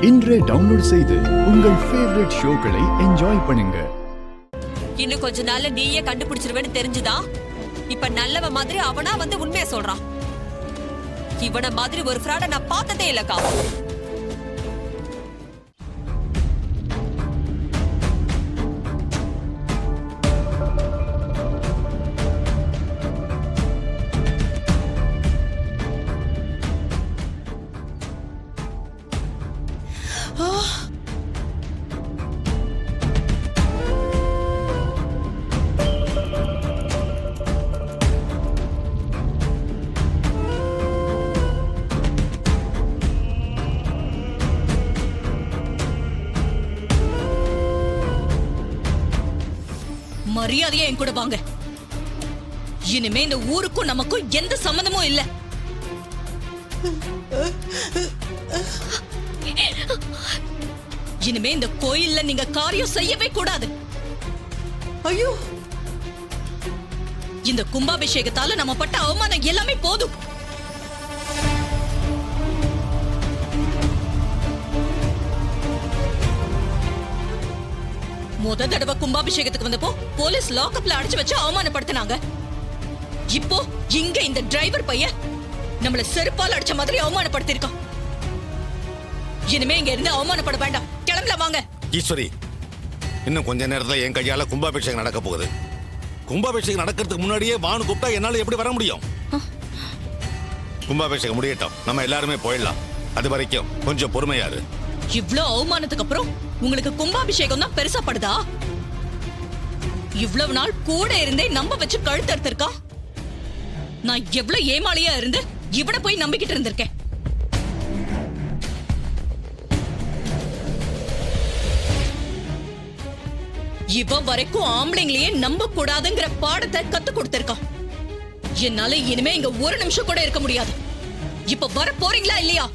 இன்றே டவுன்லோட் செய்து உங்கள் ஃபேவரட் ஷோக்களை என்ஜாய் பண்ணுங்க. இன்னும் கொஞ்ச நாள்ல நீயே கண்டுபிடிச்சிருவேன்னு தெரிஞ்சுதா இப்ப நல்லவ மாதிரி அவனா வந்து உண்மையை சொல்றான். இவன மாதிரி ஒரு ஃப்ராட நான் பார்த்ததே இல்லக்கா. மரியாதையா என் கூட வாங்க. இனிமே இந்த ஊருக்கும் நமக்கும் எந்த சம்பந்தமும் இல்ல. இனிமே இந்த கோயில்ல நீங்க காரியம் செய்யவே கூடாது. ஐயோ, இந்த கும்பாபிஷேகத்தால நம்ம பட்ட அவமானம் எல்லாமே போதும். முத தடவை கும்பாபிஷேகத்துக்கு வந்தப்போ போலீஸ் லாக்அப்ல அடிச்சு வச்சு அவமானப்படுத்தினாங்க. இப்போ இங்க இந்த டிரைவர் பையன் நம்மள செருப்பால் அடிச்ச மாதிரி அவமானப்படுத்திருக்கான். இனிமே இங்க இருந்து அவமானப்பட வேண்டாம். கிளம்பலாம் வாங்க. ஈஸ்வரி, இன்னும் கொஞ்ச நேரத்துல என் கையால கும்பாபிஷேகம் நடக்க போகுது. கும்பாபிஷேகம் நடக்கிறதுக்கு முன்னாடியே வானு கூப்பிட்டா என்னால எப்படி வர முடியும்? கும்பாபிஷேகம் முடியட்டும், நம்ம எல்லாருமே போயிடலாம். அது வரைக்கும் கொஞ்சம் பொறுமையாரு. இவ்ளோ அவமானத்துக்கு அப்புறம் உங்களுக்கு கும்பாபிஷேகம் தான் பெருசா படுதா? இவ்வளவு நாள் கூட இருந்தே நம்ப வச்சு கழுத்து அறுத்திருக்கா. நான் எவ்வளவு ஏமாளியா இருந்து இவனை போய் நம்பிக்கிட்டு இருந்திருக்கேன். இவன் வரைக்கும் ஆம்பளைங்களையே நம்ப கூடாதுங்கிற பாடத்தை கத்து கொடுத்திருக்கான். என்னால இனிமே இங்க ஒரு நிமிஷம் கூட இருக்க முடியாது. இப்ப வர போறீங்களா இல்லையா?